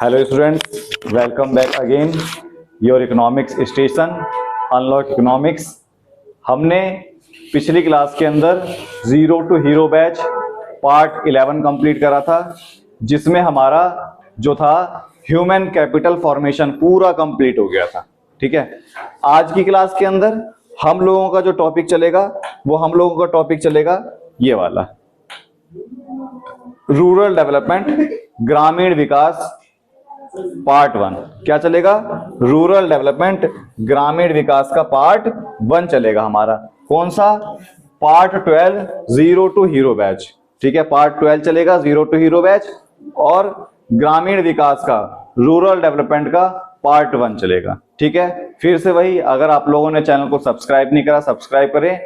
Hello students, welcome back again your economics station unlock economics. हमने पिछली class के अंदर zero to hero batch part 11 complete करा था, जिसमें हमारा जो था ह्यूमन कैपिटल फॉर्मेशन पूरा कंप्लीट हो गया था। ठीक है, आज की क्लास के अंदर हम लोगों का जो टॉपिक चलेगा वो हम लोगों का टॉपिक चलेगा ये वाला, रूरल डेवलपमेंट, ग्रामीण विकास पार्ट 1। क्या चलेगा? रूरल डेवलपमेंट, ग्रामीण विकास का पार्ट 1 चलेगा हमारा। कौन सा? Part 12 zero to hero batch. ठीक है, पार्ट 12 चलेगा जीरो टू हीरो बैच, और ग्रामीण विकास का रूरल डेवलपमेंट का पार्ट 1 चलेगा। ठीक है, फिर से वही, अगर आप लोगों ने चैनल को सब्सक्राइब नहीं करा, सब्सक्राइब करें,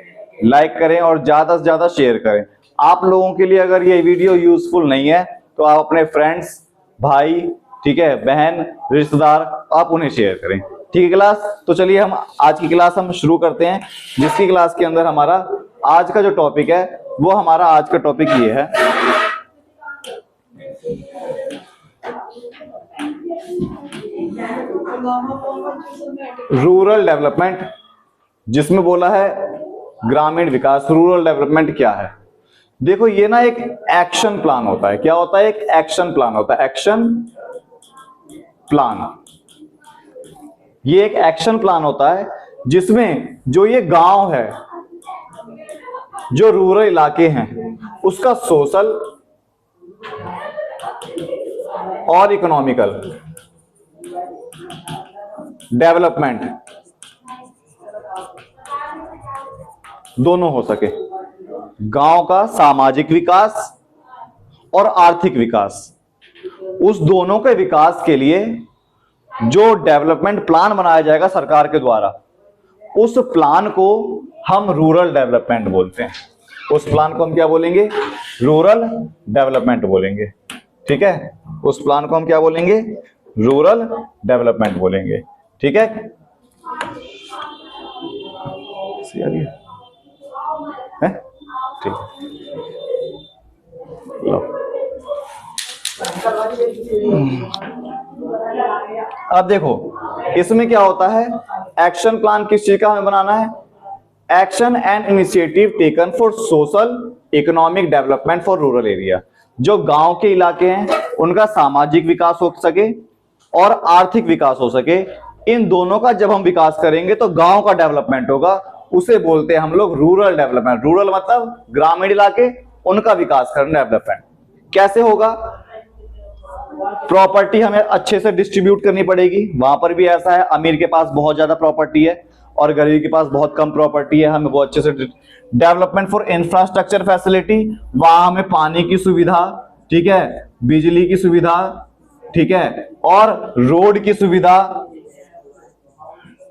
लाइक करें और ज्यादा से ज्यादा शेयर करें। आप लोगों के लिए अगर ये वीडियो यूजफुल नहीं है तो आप अपने फ्रेंड्स, भाई, ठीक है, बहन, रिश्तेदार, आप उन्हें शेयर करें। ठीक है क्लास, तो चलिए हम आज की क्लास हम शुरू करते हैं, जिसकी क्लास के अंदर हमारा आज का जो टॉपिक है वो हमारा आज का टॉपिक ये है, रूरल डेवलपमेंट, जिसमें बोला है ग्रामीण विकास। रूरल डेवलपमेंट क्या है? देखो, ये ना एक एक्शन प्लान होता है। क्या होता है? एक एक्शन प्लान होता है। एक्शन प्लान, ये एक एक्शन प्लान होता है जिसमें जो ये गांव है, जो रूरल इलाके हैं, उसका सोशल और इकोनॉमिकल डेवलपमेंट दोनों हो सके। गांव का सामाजिक विकास और आर्थिक विकास, उस दोनों के विकास के लिए जो डेवलपमेंट प्लान बनाया जाएगा सरकार के द्वारा, उस प्लान को हम रूरल डेवलपमेंट बोलते हैं। उस प्लान को हम क्या बोलेंगे? रूरल डेवलपमेंट बोलेंगे। ठीक है, उस प्लान को हम क्या बोलेंगे? रूरल डेवलपमेंट बोलेंगे। ठीक है, ठीक है, लो। अब देखो, इसमें क्या होता है? एक्शन प्लान किस चीज का हमें बनाना है? Action and initiative taken for social economic development for rural area. जो गांव के इलाके हैं उनका सामाजिक विकास हो सके और आर्थिक विकास हो सके। इन दोनों का जब हम विकास करेंगे तो गांव का डेवलपमेंट होगा, उसे बोलते हैं हम लोग रूरल डेवलपमेंट। रूरल मतलब ग्रामीण इलाके, उनका विकास करना, डेवलपमेंट। कैसे होगा? प्रॉपर्टी हमें अच्छे से डिस्ट्रीब्यूट करनी पड़ेगी। वहां पर भी ऐसा है, अमीर के पास बहुत ज्यादा प्रॉपर्टी है और गरीब के पास बहुत कम प्रॉपर्टी है। हमें बहुत अच्छे से डेवलपमेंट फॉर इंफ्रास्ट्रक्चर फैसिलिटी, वहां हमें पानी की सुविधा, ठीक है, बिजली की सुविधा, ठीक है, और रोड की सुविधा,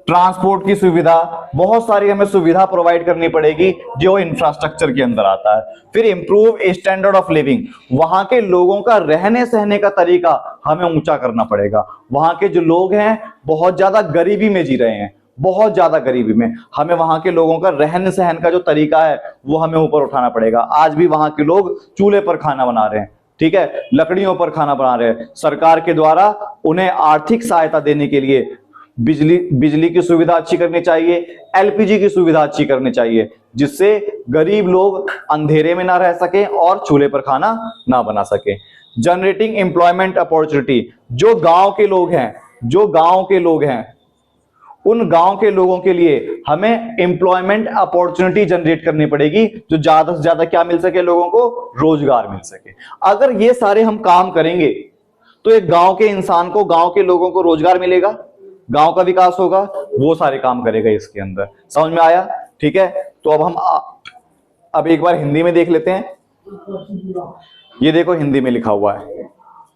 ट्रांसपोर्ट की सुविधा, बहुत सारी हमें सुविधा प्रोवाइड करनी पड़ेगी जो इंफ्रास्ट्रक्चर के अंदर आता है। फिर इंप्रूव स्टैंडर्ड ऑफ लिविंग, वहां के लोगों का रहने सहने का तरीका हमें ऊंचा करना पड़ेगा। वहां के जो लोग हैं बहुत ज्यादा गरीबी में जी रहे हैं, बहुत ज्यादा गरीबी में, हमें वहां के लोगों का रहन सहन का जो तरीका है वो हमें ऊपर उठाना पड़ेगा। आज भी वहां के लोग चूल्हे पर खाना बना रहे हैं, ठीक है, लकड़ियों पर खाना बना रहे हैं। सरकार के द्वारा उन्हें आर्थिक सहायता देने के लिए बिजली की सुविधा अच्छी करनी चाहिए, एलपीजी की सुविधा अच्छी करनी चाहिए, जिससे गरीब लोग अंधेरे में ना रह सके और चूल्हे पर खाना ना बना सके। जनरेटिंग एम्प्लॉयमेंट अपॉर्चुनिटी, जो गांव के लोग हैं, जो गांव के लोग हैं, उन गांव के लोगों के लिए हमें एम्प्लॉयमेंट अपॉर्चुनिटी जनरेट करनी पड़ेगी, जो ज्यादा से ज्यादा क्या मिल सके? लोगों को रोजगार मिल सके। अगर ये सारे हम काम करेंगे तो एक गांव के इंसान को, गांव के लोगों को रोजगार मिलेगा, गांव का विकास होगा, वो सारे काम करेगा इसके अंदर। समझ में आया? ठीक है, तो अब हम अब एक बार हिंदी में देख लेते हैं। ये देखो, हिंदी में लिखा हुआ है,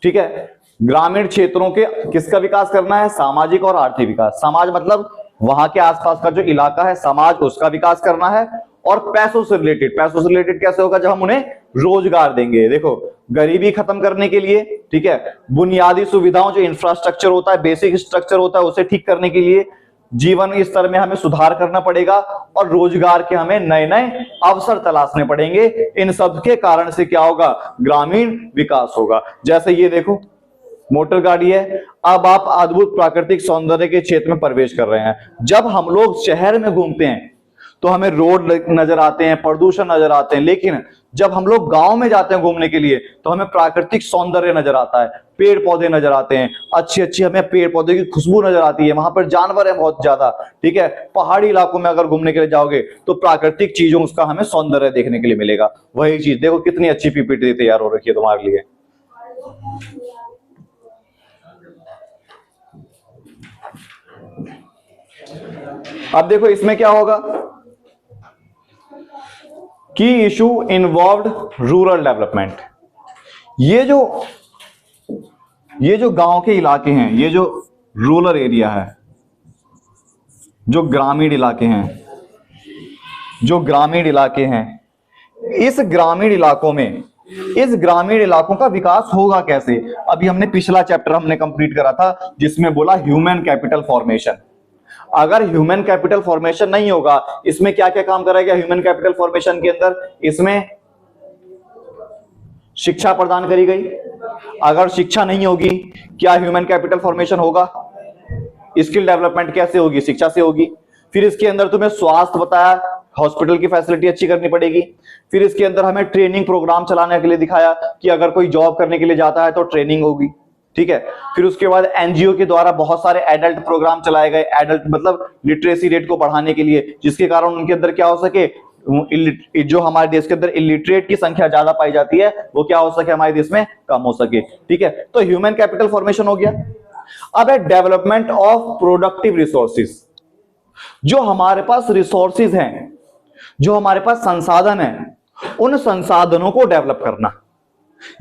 ठीक है, ग्रामीण क्षेत्रों के किसका विकास करना है? सामाजिक और आर्थिक विकास। समाज मतलब वहां के आसपास का जो इलाका है, समाज, उसका विकास करना है। और पैसों से रिलेटेड, पैसों से रिलेटेड कैसे होगा? जब हम उन्हें रोजगार देंगे। देखो, गरीबी खत्म करने के लिए, ठीक है, बुनियादी सुविधाओं, जो इंफ्रास्ट्रक्चर होता है, बेसिक स्ट्रक्चर होता है, उसे ठीक करने के लिए जीवन स्तर में हमें सुधार करना पड़ेगा और रोजगार के हमें नए नए अवसर तलाशने पड़ेंगे। इन सब के कारण से क्या होगा? ग्रामीण विकास होगा। जैसे ये देखो, मोटर गाड़ी है। अब आप अद्भुत प्राकृतिक सौंदर्य के क्षेत्र में प्रवेश कर रहे हैं। जब हम लोग शहर में घूमते हैं तो हमें रोड नजर आते हैं, प्रदूषण नजर आते हैं, लेकिन जब हम लोग गांव में जाते हैं घूमने के लिए तो हमें प्राकृतिक सौंदर्य नजर आता है, पेड़ पौधे नजर आते हैं, अच्छी अच्छी हमें पेड़ पौधे की खुशबू नजर आती है, वहां पर जानवर है बहुत ज्यादा। ठीक है, पहाड़ी इलाकों में अगर घूमने के लिए जाओगे तो प्राकृतिक चीजों उसका हमें सौंदर्य देखने के लिए मिलेगा। वही चीज देखो कितनी अच्छी पीपीटी तैयार हो रखी है तुम्हारे लिए। अब देखो इसमें क्या होगा, की इशू इन्वॉल्व्ड रूरल डेवलपमेंट। ये जो गांव के इलाके हैं, ये जो रूरल एरिया है, जो ग्रामीण इलाके हैं, इस ग्रामीण इलाकों का विकास होगा कैसे? अभी हमने पिछला चैप्टर हमने कंप्लीट करा था जिसमें बोला ह्यूमन कैपिटल फॉर्मेशन। अगर ह्यूमन कैपिटल फॉर्मेशन नहीं होगा, इसमें क्या क्या काम करेगा ह्यूमन कैपिटल फॉर्मेशन के अंदर? इसमें शिक्षा प्रदान करी गई। अगर शिक्षा नहीं होगी क्या ह्यूमन कैपिटल फॉर्मेशन होगा? स्किल डेवलपमेंट कैसे होगी? शिक्षा से होगी। फिर इसके अंदर तुम्हें स्वास्थ्य बताया, हॉस्पिटल की फैसिलिटी अच्छी करनी पड़ेगी। फिर इसके अंदर हमें ट्रेनिंग प्रोग्राम चलाने के लिए दिखाया कि अगर कोई जॉब करने के लिए जाता है तो ट्रेनिंग होगी। ठीक है, फिर उसके बाद एनजीओ के द्वारा बहुत सारे एडल्ट प्रोग्राम चलाए गए, एडल्ट मतलब लिटरेसी रेट को बढ़ाने के लिए, जिसके कारण उनके अंदर क्या हो सके, जो हमारे देश के अंदर इलिटरेट की संख्या ज्यादा पाई जाती है वो क्या हो सके, हमारे देश में कम हो सके। ठीक है, तो ह्यूमन कैपिटल फॉर्मेशन हो गया। अब है डेवलपमेंट ऑफ प्रोडक्टिव रिसोर्सेज। जो हमारे पास रिसोर्सेज हैं, जो हमारे पास संसाधन हैं, उन संसाधनों को डेवलप करना,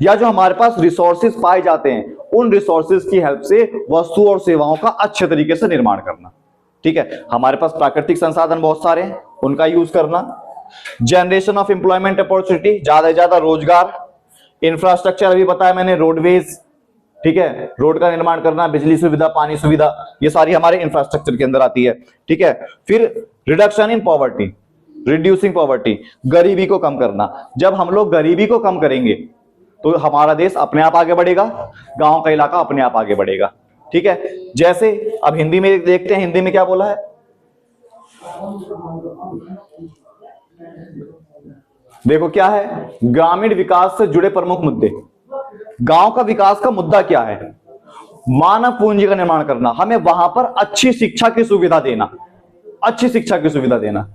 या जो हमारे पास रिसोर्सेज पाए जाते हैं उन रिसोर्सेज की हेल्प से वस्तु और सेवाओं का अच्छे तरीके से निर्माण करना। ठीक है, हमारे पास प्राकृतिक संसाधन बहुत सारे हैं, उनका यूज करना। जनरेशन ऑफ एम्प्लॉयमेंट अपॉर्चुनिटी, ज्यादा से ज्यादा रोजगार। इंफ्रास्ट्रक्चर अभी बताया मैंने, रोडवेज, ठीक है, रोड का निर्माण करना, बिजली सुविधा, पानी सुविधा, ये सारी हमारे इंफ्रास्ट्रक्चर के अंदर आती है। ठीक है, फिर reduction in poverty, reducing poverty, गरीबी को कम करना। जब हम लोग गरीबी को कम करेंगे तो हमारा देश अपने आप आगे बढ़ेगा, गांव का इलाका अपने आप आगे बढ़ेगा। ठीक है, जैसे अब हिंदी में देखते हैं, हिंदी में क्या बोला है, देखो क्या है, ग्रामीण विकास से जुड़े प्रमुख मुद्दे। गांव का विकास का मुद्दा क्या है? मानव पूंजी का निर्माण करना, हमें वहां पर अच्छी शिक्षा की सुविधा देना, अच्छी शिक्षा की सुविधा देना।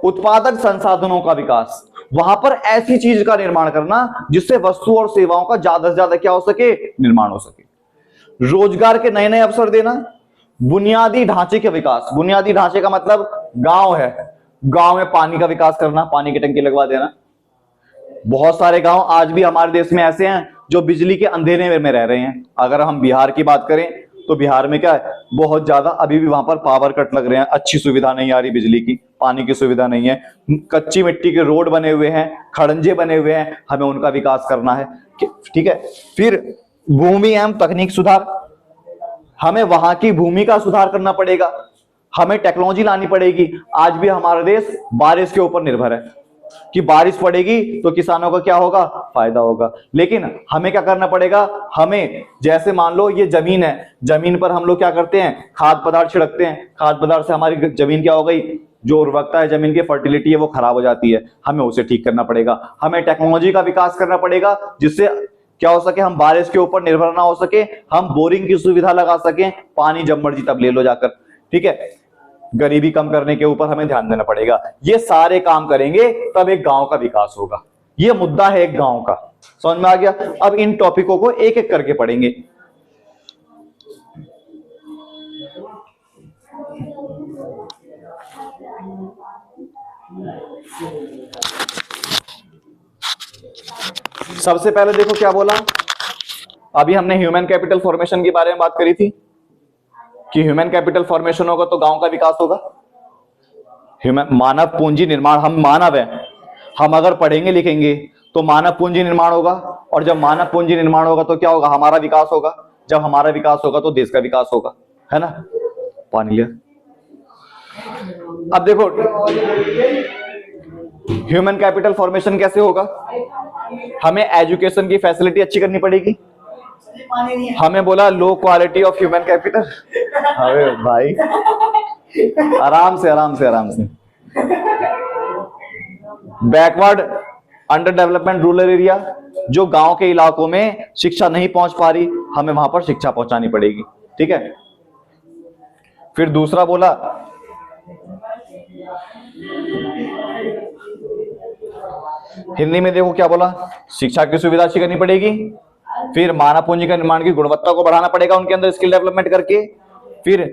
उत्पादक संसाधनों का विकास, वहां पर ऐसी चीज का निर्माण करना जिससे वस्तु और सेवाओं का ज्यादा से ज्यादा क्या हो सके, निर्माण हो सके। रोजगार के नए नए अवसर देना। बुनियादी ढांचे के विकास, बुनियादी ढांचे का मतलब गांव है, गांव में पानी का विकास करना, पानी की टंकी लगवा देना। बहुत सारे गांव आज भी हमारे देश में ऐसे हैं जो बिजली के अंधेरे में रह रहे हैं। अगर हम बिहार की बात करें तो बिहार में क्या है, बहुत ज्यादा अभी भी वहां पर पावर कट लग रहे हैं, अच्छी सुविधा नहीं आ रही, बिजली की, पानी की सुविधा नहीं है, कच्ची मिट्टी के रोड बने हुए हैं, खड़ंजे बने हुए हैं, हमें उनका विकास करना है। ठीक है, फिर भूमि एवं तकनीक सुधार, हमें वहां की भूमि का सुधार करना पड़ेगा, हमें टेक्नोलॉजी लानी पड़ेगी। आज भी हमारा देश बारिश के ऊपर निर्भर है कि बारिश पड़ेगी तो किसानों का क्या होगा, फायदा होगा। लेकिन हमें क्या करना पड़ेगा, हमें जैसे मान लो ये जमीन है, जमीन पर हम लोग क्या करते हैं, खाद पदार्थ छिड़कते हैं, खाद पदार्थ से हमारी जमीन क्या हो गई, जो उर्वरकता है जमीन की, फर्टिलिटी है, वो खराब हो जाती है, हमें उसे ठीक करना पड़ेगा। हमें टेक्नोलॉजी का विकास करना पड़ेगा जिससे क्या हो सके, हम बारिश के ऊपर निर्भर ना हो सके, हम बोरिंग की सुविधा लगा सकें, पानी जब मर्जी तब ले लो जाकर। ठीक है, गरीबी कम करने के ऊपर हमें ध्यान देना पड़ेगा। ये सारे काम करेंगे तब एक गांव का विकास होगा। ये मुद्दा है एक गांव का, समझ में आ गया। अब इन टॉपिकों को एक एक करके पढ़ेंगे। सबसे पहले देखो क्या बोला, अभी हमने ह्यूमन कैपिटल फॉर्मेशन के बारे में बात करी थी कि ह्यूमन कैपिटल फॉर्मेशन होगा तो गांव का विकास होगा। ह्यूमन मानव पूंजी निर्माण, हम मानव हैं, हम अगर पढ़ेंगे लिखेंगे तो मानव पूंजी निर्माण होगा, और जब मानव पूंजी निर्माण होगा तो क्या होगा, हमारा विकास होगा। जब हमारा विकास होगा तो देश का विकास होगा, है ना। पानी लिया। अब देखो ह्यूमन कैपिटल फॉर्मेशन कैसे होगा, हमें एजुकेशन की फैसिलिटी अच्छी करनी पड़ेगी, हमें बोला low quality of human capital. अरे भाई आराम से आराम से आराम से। Backward under development rural area, जो गांव के इलाकों में शिक्षा नहीं पहुंच पा रही, हमें वहां पर शिक्षा पहुंचानी पड़ेगी। ठीक है। फिर दूसरा बोला हिंदी में, देखो क्या बोला, शिक्षा की सुविधा अच्छी करनी पड़ेगी, फिर मानव पूंजी का निर्माण की गुणवत्ता को बढ़ाना पड़ेगा उनके अंदर स्किल डेवलपमेंट करके, फिर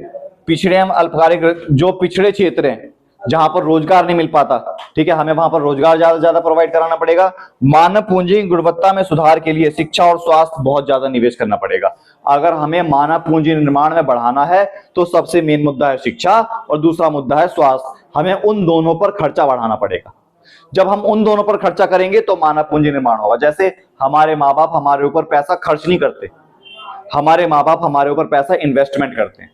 पिछड़े एवं अल्पकालिक जो पिछड़े क्षेत्र हैं जहां पर रोजगार नहीं मिल पाता, ठीक है, हमें वहां पर रोजगार ज्यादा ज्यादा प्रोवाइड कराना पड़ेगा। मानव पूंजी की गुणवत्ता में सुधार के लिए शिक्षा और स्वास्थ्य बहुत ज्यादा निवेश करना पड़ेगा। अगर हमें मानव पूंजी निर्माण में बढ़ाना है तो सबसे मेन मुद्दा है शिक्षा और दूसरा मुद्दा है स्वास्थ्य। हमें उन दोनों पर खर्चा बढ़ाना पड़ेगा। जब हम उन दोनों पर खर्चा करेंगे तो मानव पूंजी निर्माण होगा। जैसे हमारे माँ बाप हमारे ऊपर पैसा खर्च नहीं करते, हमारे माँ बाप हमारे ऊपर पैसा इन्वेस्टमेंट करते हैं,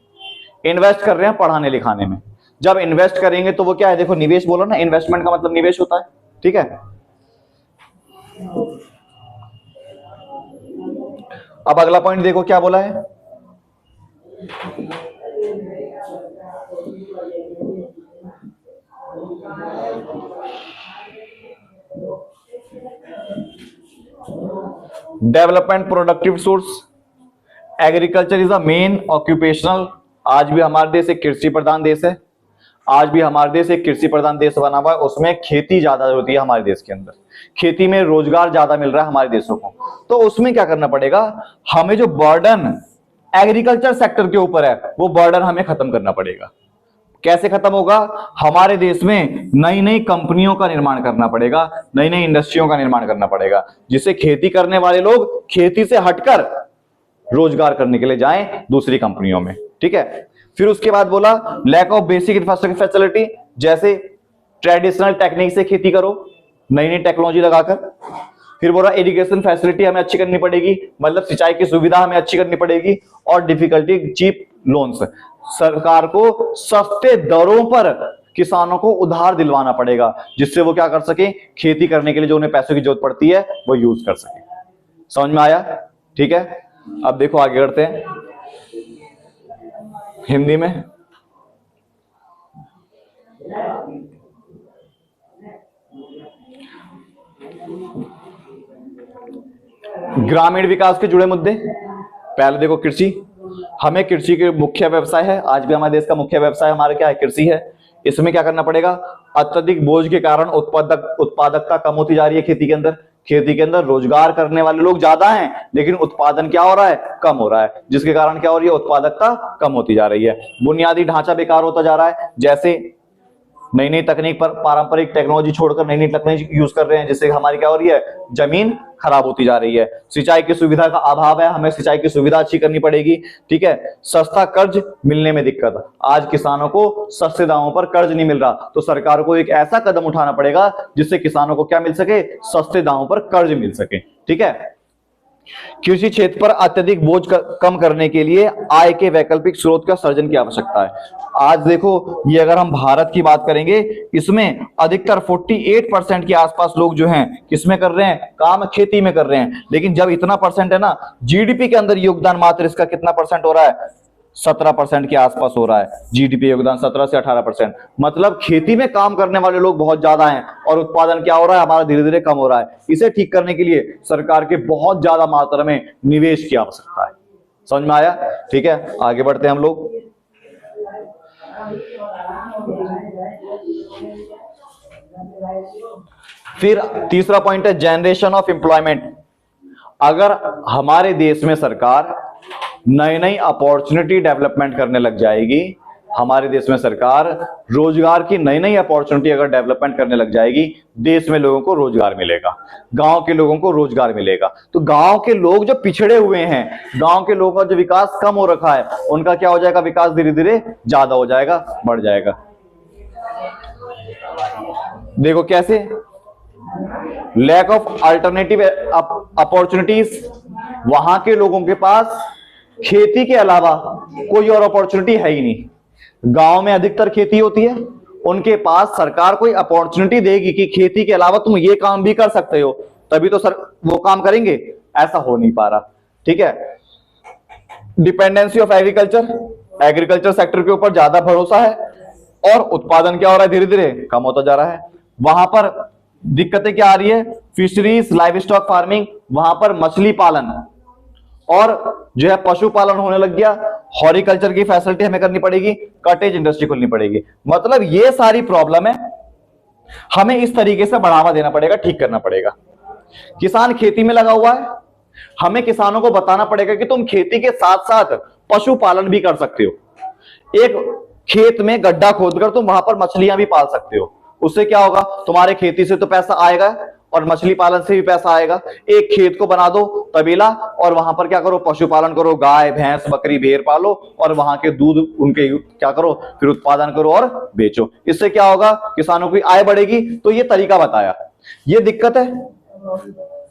इन्वेस्ट कर रहे हैं पढ़ाने लिखाने में। जब इन्वेस्ट करेंगे तो वो क्या है, देखो निवेश बोलो ना, इन्वेस्टमेंट का मतलब निवेश होता है। ठीक है। अब अगला पॉइंट देखो क्या बोला है, development productive source, agriculture is a main occupational. आज भी हमारा देश एक कृषि प्रधान देश है, आज भी हमारा देश एक कृषि प्रधान देश बना हुआ है। उसमें खेती ज्यादा होती है हमारे देश के अंदर, खेती में रोजगार ज्यादा मिल रहा है हमारे देशों को। तो उसमें क्या करना पड़ेगा, हमें जो बर्डन एग्रीकल्चर सेक्टर के ऊपर है वो बर्डन हमें खत्म करना पड़ेगा। कैसे खत्म होगा, हमारे देश में नई नई कंपनियों का निर्माण करना पड़ेगा, नई नई इंडस्ट्रियों का निर्माण करना पड़ेगा, जिससे खेती करने वाले लोग खेती से हटकर रोजगार करने के लिए जाएं दूसरी कंपनियों में। ठीक है। फिर उसके बाद बोला lack of basic infrastructure facility, जैसे ट्रेडिशनल टेक्निक से खेती करो नई नई टेक्नोलॉजी लगाकर। फिर बोला एजुकेशन फैसिलिटी हमें अच्छी करनी पड़ेगी, मतलब सिंचाई की सुविधा हमें अच्छी करनी पड़ेगी। और डिफिकल्टी चीप लोन्स, सरकार को सस्ते दरों पर किसानों को उधार दिलवाना पड़ेगा, जिससे वो क्या कर सके, खेती करने के लिए जो उन्हें पैसों की जरूरत पड़ती है वो यूज कर सके। समझ में आया? ठीक है। अब देखो आगे बढ़ते हैं हिंदी में। ग्रामीण विकास के जुड़े मुद्दे, पहले देखो कृषि, हमें कृषि के मुख्य व्यवसाय है, आज भी हमारे देश का मुख्य व्यवसाय हमारा क्या है, कृषि है। इसमें क्या करना पड़ेगा, अत्यधिक बोझ के कारण उत्पादकता कम होती जा रही है खेती के अंदर। खेती के अंदर रोजगार करने वाले लोग ज्यादा हैं लेकिन उत्पादन क्या हो रहा है, कम हो रहा है, जिसके कारण क्या हो रही है, उत्पादकता कम होती जा रही है। बुनियादी ढांचा बेकार होता जा रहा है, जैसे नई नई तकनीक पर पारंपरिक टेक्नोलॉजी छोड़कर नई नई तकनीक यूज कर रहे हैं, जिससे हमारी क्या हो रही है, जमीन खराब होती जा रही है। सिंचाई की सुविधा का अभाव है, हमें सिंचाई की सुविधा अच्छी करनी पड़ेगी। ठीक है। सस्ता कर्ज मिलने में दिक्कत, आज किसानों को सस्ते दामों पर कर्ज नहीं मिल रहा, तो सरकार को एक ऐसा कदम उठाना पड़ेगा जिससे किसानों को क्या मिल सके, सस्ते दामों पर कर्ज मिल सके। ठीक है। कृषि क्षेत्र पर अत्यधिक बोझ कम करने के लिए आय के वैकल्पिक स्रोत का सृजन की आवश्यकता है। आज देखो ये अगर हम भारत की बात करेंगे, इसमें अधिकतर 48% के आसपास लोग जो हैं किसमें कर रहे हैं, काम खेती में कर रहे हैं। लेकिन जब इतना परसेंट है ना, जीडीपी के अंदर योगदान मात्र इसका कितना परसेंट हो रहा है, 17% के आसपास हो रहा है जीडीपी योगदान, 17 से 18%। मतलब खेती में काम करने वाले लोग बहुत ज्यादा हैं और उत्पादन क्या हो रहा है हमारा, धीरे धीरे कम हो रहा है। इसे ठीक करने के लिए सरकार के बहुत ज्यादा मात्रा में निवेश की आवश्यकता है। समझ में आया? ठीक है, आगे बढ़ते हैं हम लोग। फिर तीसरा पॉइंट है जनरेशन ऑफ एम्प्लॉयमेंट। अगर हमारे देश में सरकार नई नई अपॉर्चुनिटी डेवलपमेंट करने लग जाएगी, हमारे देश में सरकार रोजगार की नई नई अपॉर्चुनिटी अगर डेवलपमेंट करने लग जाएगी, देश में लोगों को रोजगार मिलेगा, गांव के लोगों को रोजगार मिलेगा। तो गांव के लोग जो पिछड़े हुए हैं, गांव के लोगों का जो विकास कम हो रखा है, उनका क्या हो जाएगा, विकास धीरे धीरे ज्यादा हो जाएगा, बढ़ जाएगा। देखो कैसे, लैक ऑफ अल्टरनेटिव अपॉर्चुनिटीज, वहां के लोगों के पास खेती के अलावा कोई और अपॉर्चुनिटी है ही नहीं। गांव में अधिकतर खेती होती है, उनके पास सरकार कोई अपॉर्चुनिटी देगी कि खेती के अलावा तुम ये काम भी कर सकते हो, तभी तो सर वो काम करेंगे, ऐसा हो नहीं पा रहा। ठीक है। Dependency of agriculture, agriculture sector के ऊपर ज्यादा भरोसा है और उत्पादन क्या हो रहा है, धीरे धीरे कम होता जा रहा है। वहां पर दिक्कतें क्या आ रही है, फिशरीज, लाइव स्टॉक फार्मिंग, वहां पर मछली पालन और जो है पशुपालन होने लग गया। हॉरिकल्चर की फैसिलिटी हमें करनी पड़ेगी, कॉटेज इंडस्ट्री खोलनी पड़ेगी। मतलब ये सारी प्रॉब्लम है, हमें इस तरीके से बढ़ावा देना पड़ेगा, ठीक करना पड़ेगा। किसान खेती में लगा हुआ है, हमें किसानों को बताना पड़ेगा कि तुम खेती के साथ साथ पशुपालन भी कर सकते हो। एक खेत में गड्ढा खोदकर तुम वहां पर मछलियां भी पाल सकते हो। उससे क्या होगा, तुम्हारे खेती से तो पैसा आएगा और मछली पालन से भी पैसा आएगा। एक खेत को बना दो तबेला और वहां पर क्या करो, पशुपालन करो, गाय भैंस बकरी भेड़ पालो और वहां के दूध उनके क्या करो, फिर उत्पादन करो और बेचो। इससे क्या होगा, किसानों की आय बढ़ेगी। तो ये तरीका बताया। ये दिक्कत है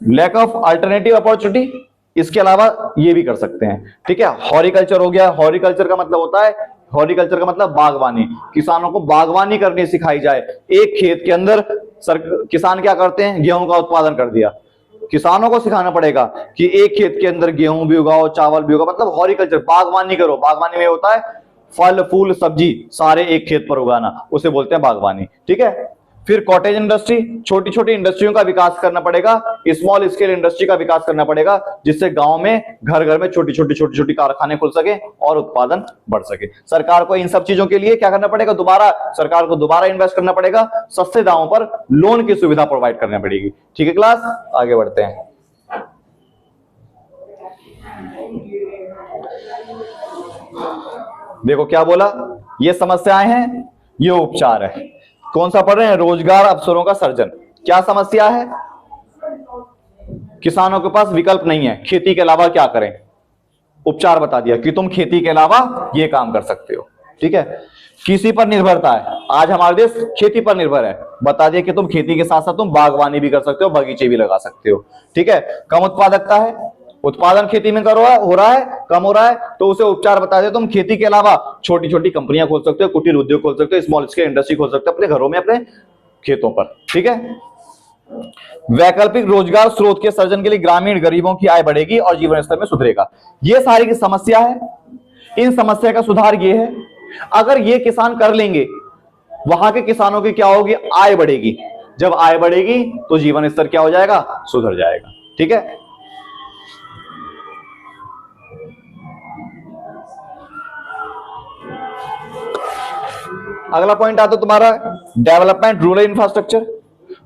लैक ऑफ अल्टरनेटिव अपॉर्चुनिटी, इसके अलावा ये भी कर सकते हैं। ठीक है, हॉरिकल्चर हो गया। हॉरिकल्चर का मतलब होता है, हॉरिकल्चर का मतलब बागवानी। किसानों को बागवानी करनी सिखाई जाए। एक खेत के अंदर किसान क्या करते हैं, गेहूं का उत्पादन कर दिया। किसानों को सिखाना पड़ेगा कि एक खेत के अंदर गेहूं भी उगाओ, चावल भी उगाओ, मतलब हॉरिकल्चर, बागवानी करो। बागवानी में होता है फल फूल सब्जी सारे एक खेत पर उगाना, उसे बोलते हैं बागवानी। ठीक है, फिर कॉटेज इंडस्ट्री, छोटी छोटी इंडस्ट्रियों का विकास करना पड़ेगा, स्मॉल स्केल इंडस्ट्री का विकास करना पड़ेगा, जिससे गांव में घर घर में छोटी छोटी कारखाने खुल सके और उत्पादन बढ़ सके। सरकार को इन सब चीजों के लिए क्या करना पड़ेगा, सरकार को दोबारा इन्वेस्ट करना पड़ेगा, सस्ते दामों पर लोन की सुविधा प्रोवाइड करनी पड़ेगी। ठीक है क्लास, आगे बढ़ते हैं। देखो क्या बोला, ये समस्याएं हैं, ये उपचार है। कौन सा पढ़ रहे हैं, रोजगार अवसरों का सृजन। क्या समस्या है, किसानों के पास विकल्प नहीं है, खेती के अलावा क्या करें। उपचार बता दिया कि तुम खेती के अलावा ये काम कर सकते हो। ठीक है, किसी पर निर्भरता है, आज हमारा देश खेती पर निर्भर है, बता दिया कि तुम खेती के साथ साथ तुम बागवानी भी कर सकते हो, बगीचे भी लगा सकते हो। ठीक है, कम उत्पादकता है, उत्पादन खेती में हो रहा है, कम हो रहा है, तो उसे उपचार बता दे। तुम खेती के अलावा छोटी छोटी कंपनियां खोल सकते हो, कुटीर उद्योग खोल सकते हो, स्मॉल स्केल इंडस्ट्री खोल सकते हो अपने घरों में, अपने खेतों पर। ठीक है, वैकल्पिक रोजगार स्रोत के सर्जन के लिए ग्रामीण गरीबों की आय बढ़ेगी और जीवन स्तर में सुधरेगा। ये सारी की समस्या है। इन समस्या का सुधार ये है, अगर ये किसान कर लेंगे, वहां के किसानों की क्या होगी, आय बढ़ेगी। जब आय बढ़ेगी तो जीवन स्तर क्या हो जाएगा, सुधर जाएगा। ठीक है, अगला पॉइंट आता तुम्हारा development rural infrastructure.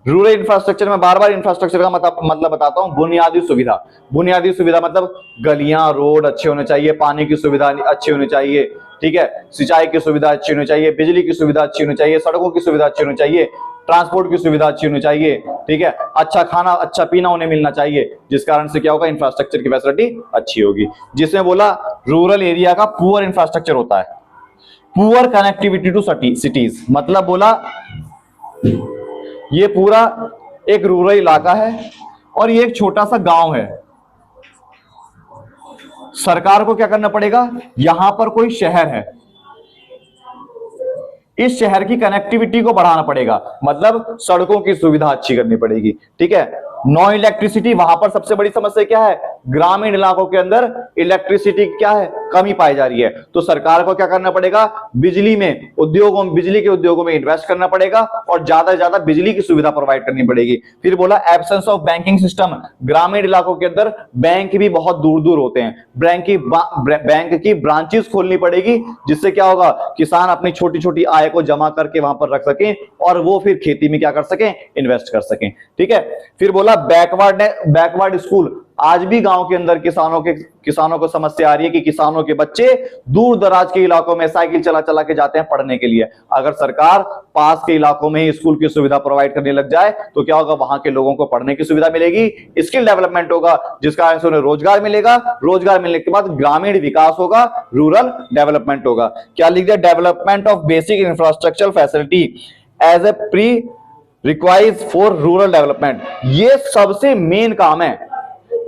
Rural infrastructure में बार बार इंफ्रास्ट्रक्चर का मतलब बताता हूं, बुनियादी सुविधा। बुनियादी सुविधा मतलब गलियां रोड अच्छे होने चाहिए, पानी की सुविधा अच्छी होनी चाहिए। ठीक है, सिंचाई की सुविधा अच्छी होनी चाहिए, बिजली की सुविधा अच्छी होनी चाहिए, सड़कों की सुविधा अच्छी होनी चाहिए, ट्रांसपोर्ट की सुविधा अच्छी होनी चाहिए। ठीक है, अच्छा खाना अच्छा पीना उन्हें मिलना चाहिए, जिस कारण से क्या होगा, इंफ्रास्ट्रक्चर की फैसिलिटी अच्छी होगी। जिसमें बोला रूरल एरिया का पुअर इंफ्रास्ट्रक्चर होता है, पुअर कनेक्टिविटी टू सिटीज, मतलब बोला ये पूरा एक रूरल इलाका है और ये एक छोटा सा गांव है। सरकार को क्या करना पड़ेगा, यहां पर कोई शहर है, इस शहर की कनेक्टिविटी को बढ़ाना पड़ेगा, मतलब सड़कों की सुविधा अच्छी करनी पड़ेगी। ठीक है, नो इलेक्ट्रिसिटी, वहां पर सबसे बड़ी समस्या क्या है, ग्रामीण इलाकों के अंदर इलेक्ट्रिसिटी क्या है, कमी पाई जा रही है। तो सरकार को क्या करना पड़ेगा, बिजली के उद्योगों में इन्वेस्ट करना पड़ेगा और ज्यादा से ज्यादा बिजली की सुविधा प्रोवाइड करनी पड़ेगी। फिर बोला एब्सेंस ऑफ बैंकिंग सिस्टम, ग्रामीण इलाकों के अंदर बैंक भी बहुत दूर दूर होते हैं, बैंक की ब्रांचेस खोलनी पड़ेगी, जिससे क्या होगा, किसान अपनी छोटी छोटी आय को जमा करके वहां पर रख सकें और वो फिर खेती में क्या कर सकें, इन्वेस्ट कर सकें। ठीक है, फिर बोला बैकवर्ड स्कूल, आज भी गांव के अंदर किसानों को समस्या आ रही है कि किसानों के बच्चे दूर दराज के इलाकों में साइकिल चला चला के जाते हैं पढ़ने के लिए। अगर सरकार पास के इलाकों में ही स्कूल की सुविधा प्रोवाइड करने लग जाए तो क्या होगा, वहां के लोगों को पढ़ने की सुविधा मिलेगी, स्किल डेवलपमेंट होगा, जिसका कारण से उन्हें रोजगार मिलेगा, रोजगार मिलने के बाद ग्रामीण विकास होगा, रूरल डेवलपमेंट होगा। क्या लिख दिया, development of basic infrastructure facility as a pre requires for rural development. ये सबसे मेन काम है,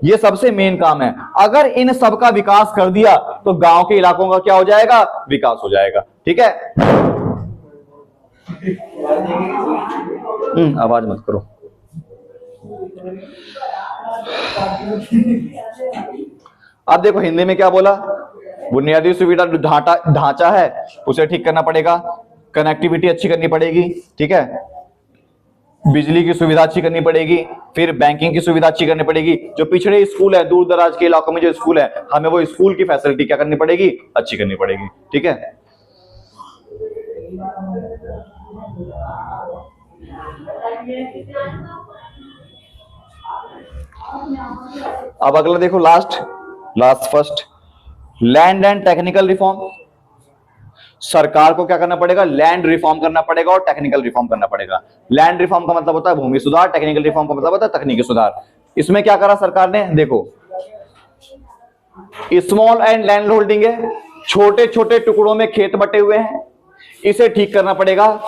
ये सबसे मेन काम है। अगर इन सब का विकास कर दिया तो गांव के इलाकों का क्या हो जाएगा, विकास हो जाएगा। ठीक है, आवाज मत करो। अब देखो हिंदी में क्या बोला, बुनियादी सुविधा ढांचा है उसे ठीक करना पड़ेगा, कनेक्टिविटी अच्छी करनी पड़ेगी, ठीक है, बिजली की सुविधा अच्छी करनी पड़ेगी, फिर बैंकिंग की सुविधा अच्छी करनी पड़ेगी। जो पिछड़े स्कूल है, दूर दराज के इलाकों में जो स्कूल है, हमें वो स्कूल की फैसिलिटी क्या करनी पड़ेगी, अच्छी करनी पड़ेगी, ठीक है। अब अगला देखो, last first, land and technical reform. सरकार को क्या करना पड़ेगा, लैंड रिफॉर्म करना पड़ेगा और टेक्निकल रिफॉर्म करना पड़ेगा। लैंड रिफॉर्म का मतलब होता है भूमि सुधार, टेक्निकल रिफॉर्म का मतलब होता है तकनीकी सुधार। इसमें क्या करा सरकार ने, देखो स्मॉल एंड लैंड होल्डिंग है, छोटे छोटे टुकड़ों में खेत बटे हुए हैं, इसे ठीक करना पड़ेगा,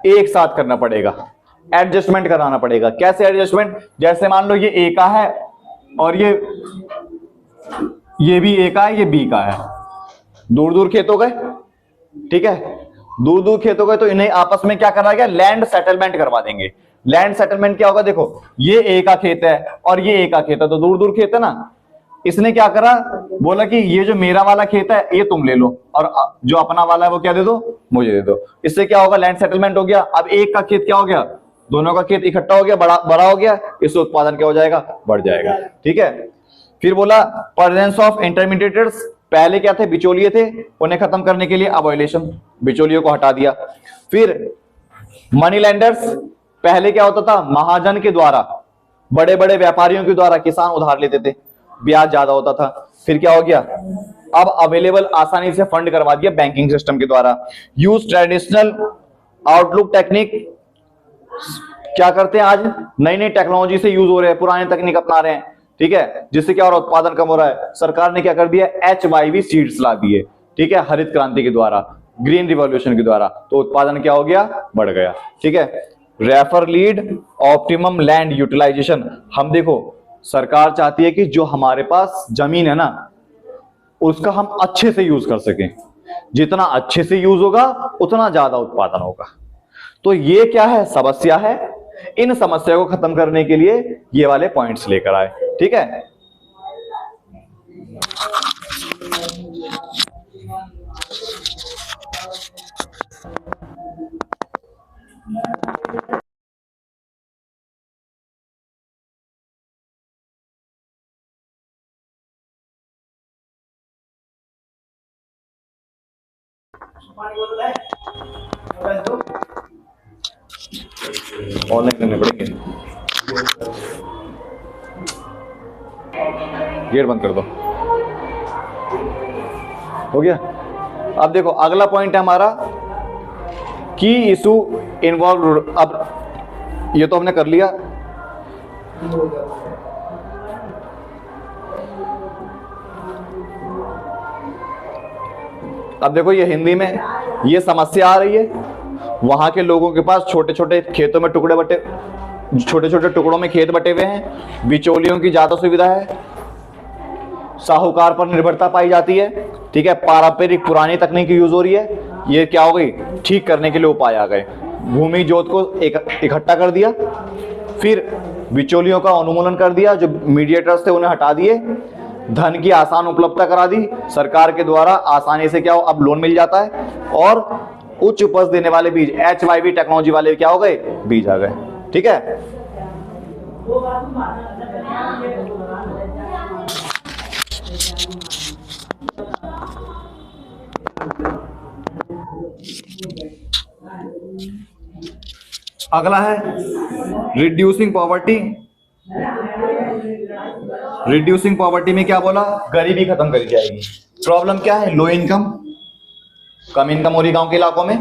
एक साथ करना पड़ेगा, एडजस्टमेंट कराना पड़ेगा। कैसे एडजस्टमेंट, जैसे मान लो ये ए का है और ये भी ए का है, ये बी का है, दूर दूर खेत हो गए, ठीक है, दूर दूर खेत हो गए, तो इन्हें आपस में क्या करना गया, लैंड सेटलमेंट करवा देंगे। लैंड सेटलमेंट क्या होगा, देखो ये ए का खेत है और ये ए का खेत है, तो दूर दूर खेत है ना, इसने क्या करा, बोला कि ये जो मेरा वाला खेत है ये तुम ले लो और जो अपना वाला है वो क्या दे दो, मुझे दे दो। इससे क्या होगा, लैंड सेटलमेंट हो गया। अब एक का खेत क्या हो गया, दोनों का खेत इकट्ठा हो गया, बड़ा हो गया, इससे उत्पादन क्या हो जाएगा, बढ़ जाएगा, ठीक है। फिर बोला प्रेजेंस ऑफ इंटरमीडिएटर्स, पहले क्या थे, बिचौलिए थे, उन्हें खत्म करने के लिए अबॉलिशन, बिचौलियों को हटा दिया। फिर मनी लेंडर्स, पहले क्या होता था, महाजन के द्वारा, बड़े बड़े व्यापारियों के द्वारा किसान उधार लेते थे, ब्याज ज्यादा होता था। फिर क्या हो गया, अब अवेलेबल आसानी से फंड करवा दिया बैंकिंग सिस्टम के द्वारा। यूज ट्रेडिशनल आउटलुक टेक्निक, क्या करते हैं आज, नई नई टेक्नोलॉजी से यूज हो रहे हैं, पुरानी तकनीक अपना रहे हैं, ठीक है, जिससे क्या हो रहा है, उत्पादन कम हो रहा है। सरकार ने क्या कर दिया, HYV सीड्स ला दिए, ठीक है, हरित क्रांति के द्वारा, ग्रीन रिवॉल्यूशन के द्वारा, तो उत्पादन क्या हो गया, बढ़ गया, ठीक है। Refer lead optimum land utilisation, हम देखो सरकार चाहती है कि जो हमारे पास जमीन है ना उसका हम अच्छे से यूज कर सकें, जितना अच्छे से यूज होगा उतना ज्यादा उत्पादन होगा। तो ये क्या है, समस्या है, इन समस्या को खत्म करने के लिए ये वाले पॉइंट्स लेकर आए, ठीक है। ऑनलाइन करने पड़ेंगे, गेट बंद कर दो, हो गया। अब देखो अगला पॉइंट है हमारा की इशू इन्वॉल्व, अब ये तो हमने कर लिया, अब देखो ये हिंदी में ये समस्या आ रही है, वहां के लोगों के पास छोटे छोटे खेतों में छोटे छोटे टुकड़ों में खेत बटे हुए हैं, बिचौलियों की ज्यादा सुविधा है, साहूकार पर निर्भरता पाई जाती है, ठीक है, पारंपरिक पुरानी तकनीक यूज हो रही है। ये क्या हो गई, ठीक करने के लिए उपाय आ गए, भूमि जोत को इकट्ठा कर दिया, फिर बिचौलियों का उन्मूलन कर दिया, जो मीडिएटर्स थे उन्हें हटा दिए, धन की आसान उपलब्धता करा दी सरकार के द्वारा, आसानी से क्या हो, अब लोन मिल जाता है, और उच्च उपज देने वाले बीज, HYV टेक्नोलॉजी वाले क्या हो गए, बीज आ गए, ठीक है। अगला है रिड्यूसिंग पॉवर्टी। रिड्यूसिंग पॉवर्टी में क्या बोला, गरीबी खत्म करी जाएगी। प्रॉब्लम क्या है, लो इनकम, कम इनकम हो रही गांव के इलाकों में,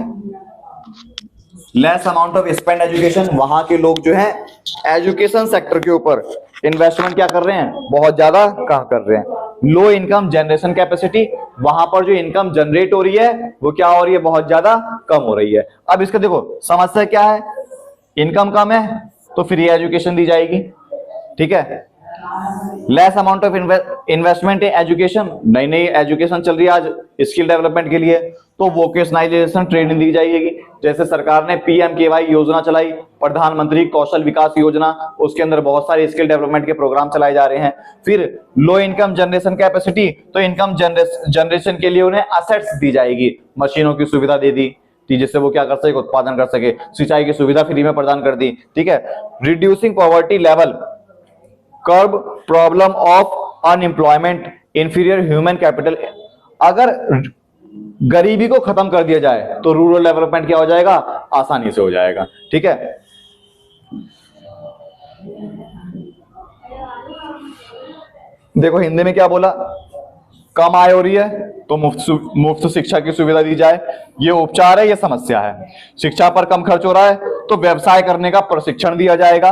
less amount of spend education, वहां के लोग जो है एजुकेशन सेक्टर के ऊपर इन्वेस्टमेंट क्या कर रहे हैं, बहुत ज्यादा कम कर रहे हैं। लो इनकम जनरेशन कैपेसिटी, वहां पर जो इनकम जनरेट हो रही है वो क्या हो रही है, बहुत ज्यादा कम हो रही है। अब इसका देखो समस्या क्या है, इनकम कम है तो फ्री एजुकेशन दी जाएगी, ठीक है, less amount of investment in education, नई नई एजुकेशन चल रही है आज स्किल डेवलपमेंट के लिए, तो वोकेशनलाइजेशन ट्रेनिंग दी जाएगी। जैसे सरकार ने पीएमकेवाई योजना चलाई, प्रधानमंत्री कौशल विकास योजना, उसके अंदर बहुत सारे स्किल डेवलपमेंट के प्रोग्राम चलाए जा रहे हैं। फिर लो इनकम जनरेशन कैपेसिटी, तो इनकम जनरेशन के लिए उन्हें असेट्स दी जाएगी, मशीनों की सुविधा दे दी जिससे वो क्या कर सके, उत्पादन कर सके। सिंचाई की सुविधा फ्री में प्रदान कर दी, ठीक है। Reducing poverty level, curb problem of unemployment, inferior human capital. अगर गरीबी को खत्म कर दिया जाए तो रूरल डेवलपमेंट क्या हो जाएगा, आसानी से हो जाएगा, ठीक है। देखो हिंदी में क्या बोला, कम आय हो रही है तो मुफ्त शिक्षा की सुविधा दी जाए, ये उपचार है, ये समस्या है। शिक्षा पर कम खर्च हो रहा है तो व्यवसाय करने का प्रशिक्षण दिया जाएगा।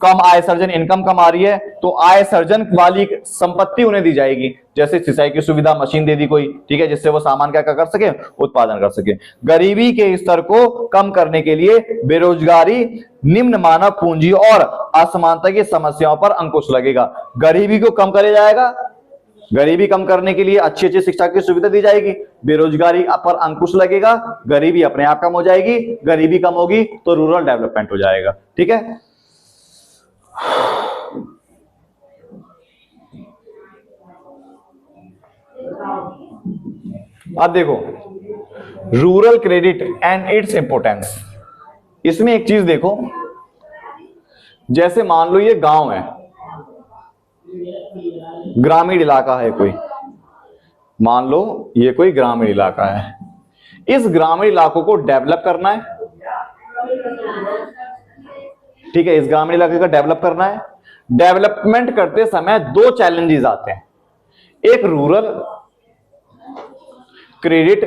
कम आय सर्जन, इनकम कम आ रही है तो आय सर्जन वाली संपत्ति उन्हें दी जाएगी, जैसे सिंचाई की सुविधा, मशीन दे दी कोई, ठीक है, जिससे वो सामान क्या कर सके, उत्पादन कर सके। गरीबी के स्तर को कम करने के लिए बेरोजगारी, निम्न मानव पूंजी और असमानता की समस्याओं पर अंकुश लगेगा। गरीबी को कम किया जाएगा, गरीबी कम करने के लिए अच्छी अच्छी शिक्षा की सुविधा दी जाएगी, बेरोजगारी पर अंकुश लगेगा, गरीबी अपने आप कम हो जाएगी। गरीबी कम होगी तो रूरल डेवलपमेंट हो जाएगा, ठीक है। अब देखो rural credit and it's importance. इसमें एक चीज देखो, जैसे मान लो ये गांव है, ग्रामीण इलाका है कोई, मान लो ये कोई ग्रामीण इलाका है, इस ग्रामीण इलाकों को डेवलप करना है, ठीक है, इस ग्रामीण इलाके का डेवलप करना है। डेवलपमेंट करते समय दो चैलेंजेस आते हैं, एक रूरल क्रेडिट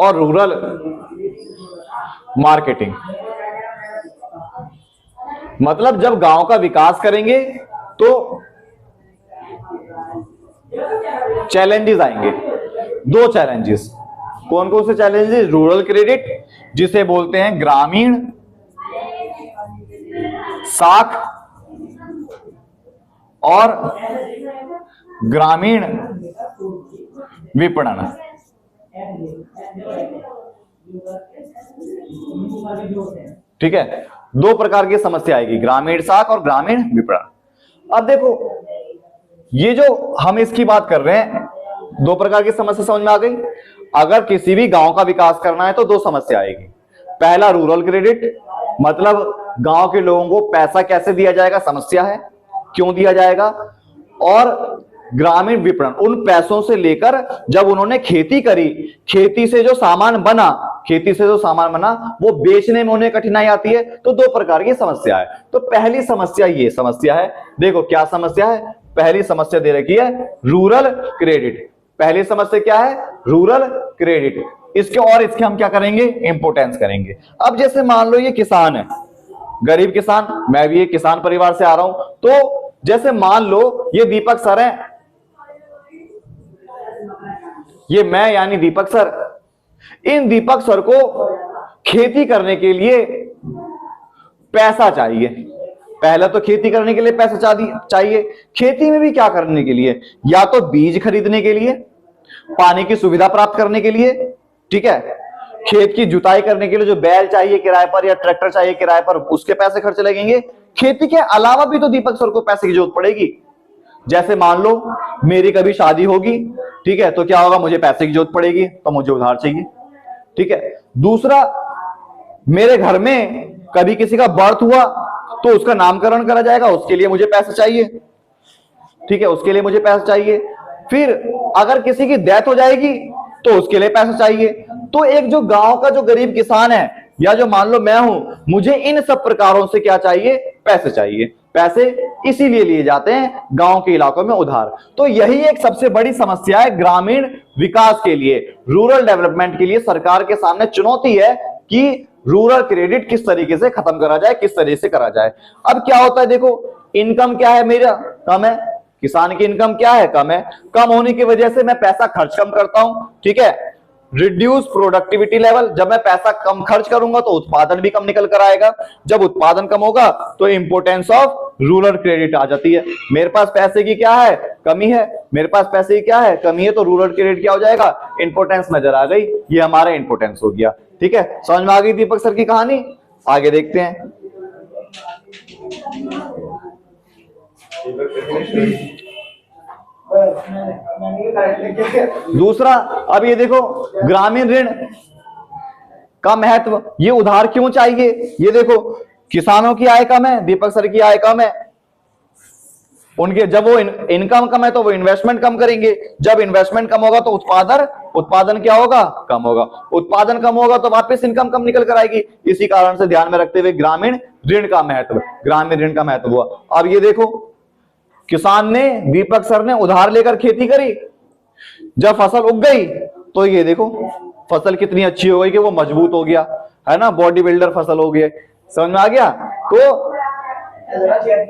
और रूरल मार्केटिंग। मतलब जब गांव का विकास करेंगे तो चैलेंजेस आएंगे, दो चैलेंजेस। कौन कौन से चैलेंजेस, रूरल क्रेडिट जिसे बोलते हैं ग्रामीण साख और ग्रामीण विपणन। ठीक है, दो प्रकार की समस्या आएगी, ग्रामीण साख और ग्रामीण विपणन। अब देखो ये जो हम इसकी बात कर रहे हैं, दो प्रकार की समस्या समझ में आ गई। अगर किसी भी गांव का विकास करना है तो दो समस्या आएगी। पहला रूरल क्रेडिट, मतलब गांव के लोगों को पैसा कैसे दिया जाएगा, समस्या है, क्यों दिया जाएगा। और ग्रामीण विपणन, उन पैसों से लेकर जब उन्होंने खेती करी, खेती से जो सामान बना, खेती से जो सामान बना वो बेचने में उन्हें कठिनाई आती है। तो दो प्रकार की समस्या है। तो पहली समस्या ये समस्या है, देखो क्या समस्या है, पहली समस्या दे रखी है रूरल क्रेडिट। पहली समस्या क्या है, रूरल क्रेडिट। इसके और इसके हम क्या करेंगे, इंपोर्टेंस करेंगे। अब जैसे मान लो ये किसान है, गरीब किसान, मैं भी एक किसान परिवार से आ रहा हूं, तो जैसे मान लो ये दीपक सर हैं, ये मैं यानी दीपक सर, इन दीपक सर को खेती करने के लिए पैसा चाहिए। पहले तो खेती करने के लिए पैसा चाहिए। खेती में भी क्या करने के लिए, या तो बीज खरीदने के लिए, पानी की सुविधा प्राप्त करने के लिए, ठीक है, खेत की जुताई करने के लिए जो बैल चाहिए किराए पर या ट्रैक्टर चाहिए किराए पर, उसके पैसे खर्च लगेंगे। खेती के अलावा भी तो दीपक सर को पैसे की जरूरत पड़ेगी। जैसे मान लो मेरी कभी शादी होगी, ठीक है, तो क्या होगा, मुझे पैसे की जरूरत पड़ेगी, तो मुझे उधार चाहिए, ठीक है। दूसरा, मेरे घर में कभी किसी का बर्थ हुआ तो उसका नामकरण करा जाएगा, उसके लिए मुझे पैसा चाहिए, ठीक है, उसके लिए मुझे पैसा चाहिए। फिर अगर किसी की डेथ हो जाएगी तो उसके लिए पैसा चाहिए। तो एक जो गांव का जो गरीब किसान है, या जो मान लो मैं हूं, मुझे इन सब प्रकारों से क्या चाहिए, पैसे चाहिए। पैसे इसीलिए लिए जाते हैं गांव के इलाकों में उधार। तो यही एक सबसे बड़ी समस्या है ग्रामीण विकास के लिए, रूरल डेवलपमेंट के लिए सरकार के सामने चुनौती है कि रूरल क्रेडिट किस तरीके से खत्म करा जाए, किस तरीके से करा जाए। अब क्या होता है, देखो इनकम क्या है, मेरा कम है, किसान की इनकम क्या है, कम है। कम होने की वजह से मैं पैसा खर्च कम करता हूं, ठीक है। रिड्यूस प्रोडक्टिविटी लेवल, जब मैं पैसा कम खर्च करूंगा तो उत्पादन भी कम निकल कर आएगा। जब उत्पादन कम होगा तो इंपोर्टेंस ऑफ रूरल क्रेडिट आ जाती है। मेरे पास पैसे की क्या है, कमी है, मेरे पास पैसे की क्या है, कमी है, तो रूरल क्रेडिट क्या हो जाएगा, इंपोर्टेंस नजर आ गई, ये हमारा इंपोर्टेंस हो गया। ठीक है, समझ में आ गई दीपक सर की कहानी। आगे देखते हैं। दूसरा, अब ये देखो ग्रामीण ऋण का महत्व, ये उधार क्यों चाहिए। ये देखो किसानों की आय कम है, दीपक सर की आय कम है, उनके जब वो इनकम कम है तो वो इन्वेस्टमेंट कम करेंगे, जब इन्वेस्टमेंट कम होगा तो उत्पादन क्या होगा, कम होगा, उत्पादन कम होगा तो वापस इनकम कम निकल कर आएगी। इसी कारण से ध्यान में रखते हुए ग्रामीण ऋण का महत्व हुआ। अब ये देखो किसान ने, दीपक सर ने उधार लेकर खेती करी, जब फसल उग गई तो ये देखो फसल कितनी अच्छी हो गई कि वो मजबूत हो गया, है ना, बॉडी बिल्डर फसल हो गया। समझ में आ गया। तो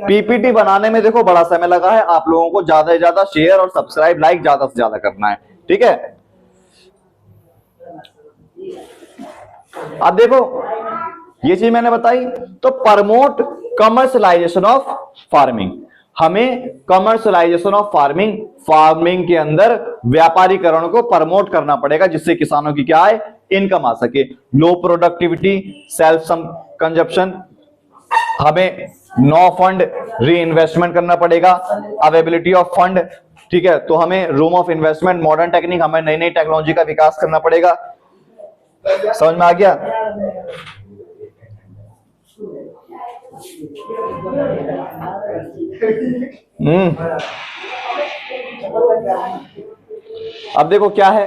पीपीटी बनाने में देखो बड़ा समय लगा है, आप लोगों को ज्यादा से ज्यादा शेयर और सब्सक्राइब लाइक ज्यादा से ज्यादा करना है। ठीक है, अब देखो ये चीज मैंने बताई। तो प्रमोट कमर्शलाइजेशन ऑफ फार्मिंग, हमें कमर्शलाइजेशन ऑफ फार्मिंग के अंदर व्यापारीकरण को प्रमोट करना पड़ेगा, जिससे किसानों की क्या है, इनकम आ सके। लो प्रोडक्टिविटी, सेल्फ कंजप्शन, हमें नो फंड री इन्वेस्टमेंट करना पड़ेगा, अवेलेबिलिटी ऑफ फंड। ठीक है, तो हमें room of investment, modern technique, हमें नई नई टेक्नोलॉजी का विकास करना पड़ेगा। समझ में आ गया। अब देखो क्या है,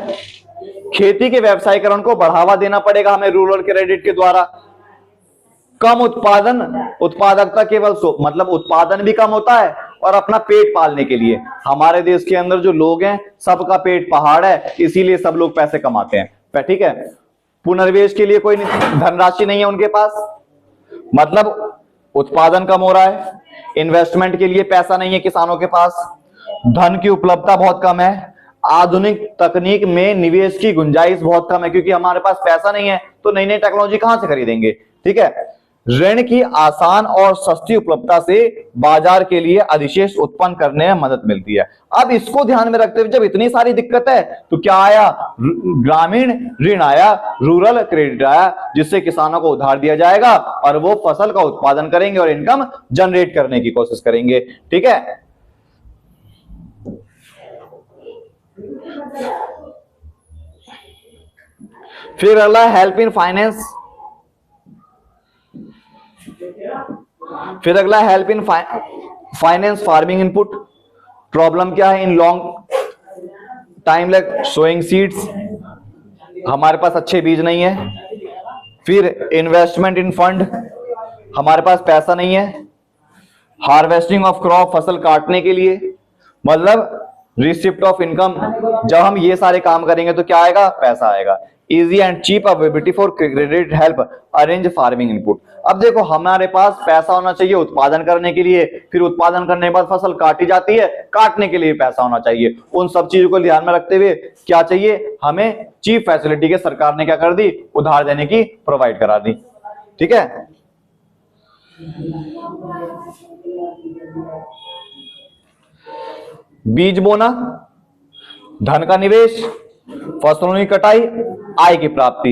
खेती के व्यवसायीकरण को बढ़ावा देना पड़ेगा हमें रूरल क्रेडिट के द्वारा। कम उत्पादकता केवल मतलब उत्पादन भी कम होता है और अपना पेट पालने के लिए। हमारे देश के अंदर जो लोग हैं सबका पेट पहाड़ है, इसीलिए सब लोग पैसे कमाते हैं। ठीक है, पुनर्निवेश के लिए कोई धनराशि नहीं है उनके पास, मतलब उत्पादन कम हो रहा है, इन्वेस्टमेंट के लिए पैसा नहीं है किसानों के पास, धन की उपलब्धता बहुत कम है, आधुनिक तकनीक में निवेश की गुंजाइश बहुत कम है, क्योंकि हमारे पास पैसा नहीं है तो नई नई टेक्नोलॉजी कहां से खरीदेंगे। ठीक है, ऋण की आसान और सस्ती उपलब्धता से बाजार के लिए अधिशेष उत्पन्न करने में मदद मिलती है। अब इसको ध्यान में रखते हुए जब इतनी सारी दिक्कत है तो क्या आया, ग्रामीण ऋण आया, रूरल क्रेडिट आया, जिससे किसानों को उधार दिया जाएगा और वो फसल का उत्पादन करेंगे और इनकम जनरेट करने की कोशिश करेंगे। ठीक है, फिर अगला help in finance, finance farming input. Problem क्या है, in long time like sowing seeds, हमारे पास अच्छे बीज नहीं है। फिर इन्वेस्टमेंट इन फंड, हमारे पास पैसा नहीं है। हार्वेस्टिंग ऑफ क्रॉप, फसल काटने के लिए, मतलब रिसिप्ट ऑफ इनकम, जब हम ये सारे काम करेंगे तो क्या आएगा, पैसा आएगा। Easy and cheap availability for credit help arrange farming input. अब देखो हमारे पास पैसा होना चाहिए उत्पादन करने के लिए, फिर उत्पादन करने के बाद फसल काटी जाती है, काटने के लिए पैसा होना चाहिए। उन सब चीजों को ध्यान में रखते हुए क्या चाहिए, हमें चीप फैसिलिटी के सरकार ने क्या कर दी, उधार देने की प्रोवाइड करा दी। ठीक है, बीज बोना, धन का निवेश, फसलों की कटाई, आय की प्राप्ति,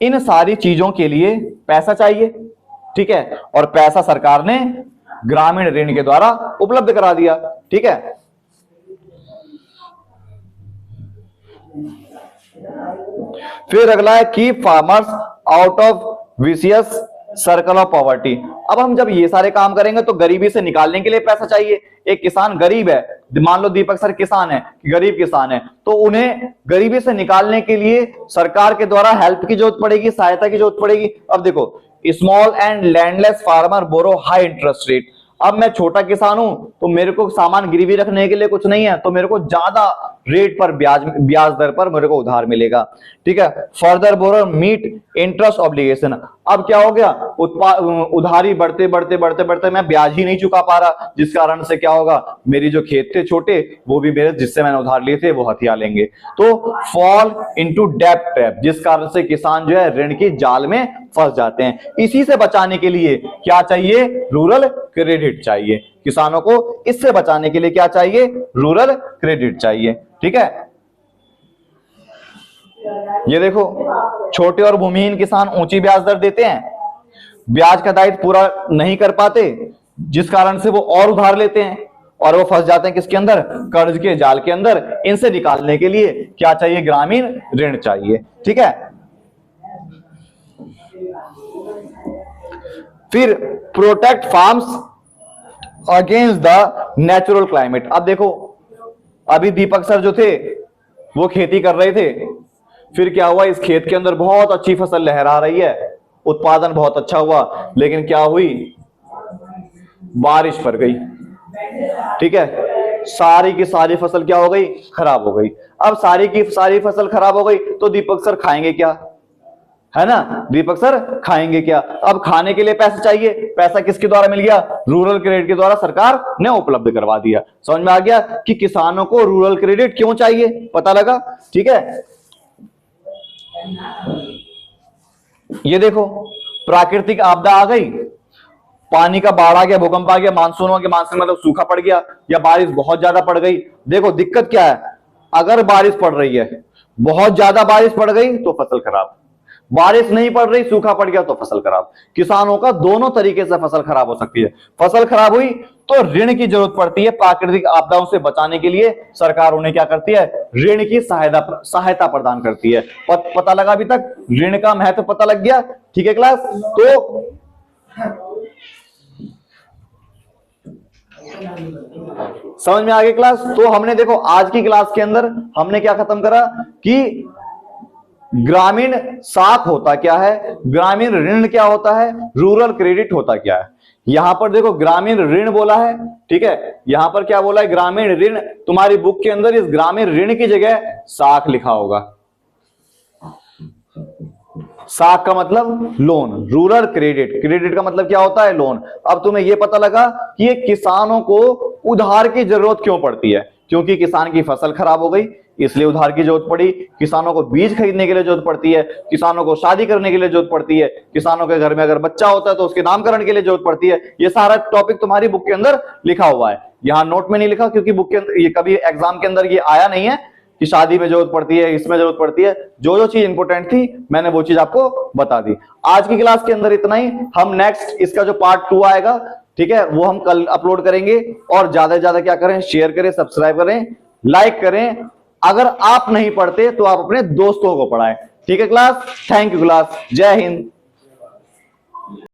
इन सारी चीजों के लिए पैसा चाहिए। ठीक है, और पैसा सरकार ने ग्रामीण ऋण के द्वारा उपलब्ध करा दिया। ठीक है, फिर अगला है keep farmers out of vicious circle of poverty. अब हम जब ये सारे काम करेंगे तो गरीबी से निकालने के लिए पैसा चाहिए। एक किसान गरीब है, मान लो दीपक सर किसान है, गरीब किसान है, तो उन्हें गरीबी से निकालने के लिए सरकार के द्वारा हेल्प की जरूरत पड़ेगी, सहायता की जरूरत पड़ेगी। अब देखो small and landless farmer borrow high interest rate. अब मैं छोटा किसान हूं तो मेरे को सामान गिरवी रखने के लिए कुछ नहीं है, तो मेरे को ज्यादा रेट पर ब्याज दर पर मेरे को उधार मिलेगा। ठीक है, फर्दर बोरो मीट इंटरेस्ट ऑब्लिगेशन। अब क्या हो गया, उधारी बढ़ते बढ़ते बढ़ते बढ़ते मैं ब्याज ही नहीं चुका पा रहा, जिस कारण से क्या होगा, मेरी जो खेत थे छोटे वो भी मेरे जिससे मैंने उधार लिए थे वो हथिया लेंगे। तो फॉल इनटू डेब्ट ट्रैप, जिस कारण से किसान जो है ऋण की जाल में फंस जाते हैं। इसी से बचाने के लिए क्या चाहिए, रूरल क्रेडिट चाहिए। किसानों को इससे बचाने के लिए क्या चाहिए, रूरल क्रेडिट चाहिए। ठीक है, ये देखो, छोटे और भूमिहीन किसान ऊंची ब्याज दर देते हैं, ब्याज का दायित्व पूरा नहीं कर पाते, जिस कारण से वो और उधार लेते हैं और वो फंस जाते हैं किसके अंदर, कर्ज के जाल के अंदर। इनसे निकालने के लिए क्या चाहिए, ग्रामीण ऋण चाहिए। ठीक है, फिर protect farms against the natural climate. अब देखो, अभी दीपक सर जो थे वो खेती कर रहे थे, फिर क्या हुआ, इस खेत के अंदर बहुत अच्छी फसल लहरा रही है, उत्पादन बहुत अच्छा हुआ, लेकिन क्या हुई, बारिश पड़ गई। ठीक है, सारी की सारी फसल क्या हो गई, खराब हो गई। अब सारी की सारी फसल खराब हो गई तो दीपक सर खाएंगे क्या, है ना, दीपक सर खाएंगे क्या। अब खाने के लिए पैसे चाहिए, पैसा किसके द्वारा मिल गया, रूरल क्रेडिट के द्वारा सरकार ने उपलब्ध करवा दिया। समझ में आ गया कि किसानों को रूरल क्रेडिट क्यों चाहिए, पता लगा। ठीक है, ये देखो, प्राकृतिक आपदा आ गई, पानी का बाढ़ आ गया, भूकंप आ गया, मानसून हो गया, मानसून मतलब सूखा पड़ गया, या बारिश बहुत ज्यादा पड़ गई। देखो दिक्कत क्या है, अगर बारिश पड़ रही है, बहुत ज्यादा बारिश पड़ गई तो फसल खराब, बारिश नहीं पड़ रही सूखा पड़ गया तो फसल खराब। किसानों का दोनों तरीके से फसल खराब हो सकती है। फसल खराब हुई तो ऋण की जरूरत पड़ती है, प्राकृतिक आपदाओं से बचाने के लिए सरकार उन्हें क्या करती है, ऋण की सहायता प्रदान करती है। पता लगा अभी तक, ऋण का महत्व पता लग गया। ठीक है क्लास, तो समझ में आ गई क्लास। तो हमने देखो आज की क्लास के अंदर हमने क्या खत्म करा कि ग्रामीण साख होता क्या है, ग्रामीण ऋण क्या होता है, रूरल क्रेडिट होता क्या है। यहां पर देखो ग्रामीण ऋण बोला है, ठीक है, यहां पर क्या बोला है, ग्रामीण ऋण। तुम्हारी बुक के अंदर इस ग्रामीण ऋण की जगह साख लिखा होगा। साख का मतलब लोन, रूरल क्रेडिट, क्रेडिट का मतलब क्या होता है, लोन। अब तुम्हें यह पता लगा कि ये किसानों को उधार की जरूरत क्यों पड़ती है, क्योंकि किसान की फसल खराब हो गई इसलिए उधार की जरूरत पड़ी, किसानों को बीज खरीदने के लिए जरूरत पड़ती है, किसानों को शादी करने के लिए जरूरत पड़ती है, किसानों के घर में अगर बच्चा होता है तो उसके नामकरण के लिए जरूरत पड़ती है। ये सारा टॉपिक तुम्हारी बुक के अंदर लिखा हुआ है, यहां नोट में नहीं लिखा क्योंकि बुक के अंदर ये कभी एग्जाम के अंदर ये आया नहीं है कि शादी में जरूरत पड़ती है, इसमें जरूरत पड़ती है। जो जो चीज इंपॉर्टेंट थी मैंने वो चीज आपको बता दी। आज की क्लास के अंदर इतना ही। हम नेक्स्ट इसका जो पार्ट 2 आएगा, ठीक है, वो हम कल अपलोड करेंगे। और ज्यादा से ज्यादा क्या करें, शेयर करें, सब्सक्राइब करें, लाइक करें। अगर आप नहीं पढ़ते तो आप अपने दोस्तों को पढ़ाएं। ठीक है क्लास, थैंक यू क्लास, जय हिंद।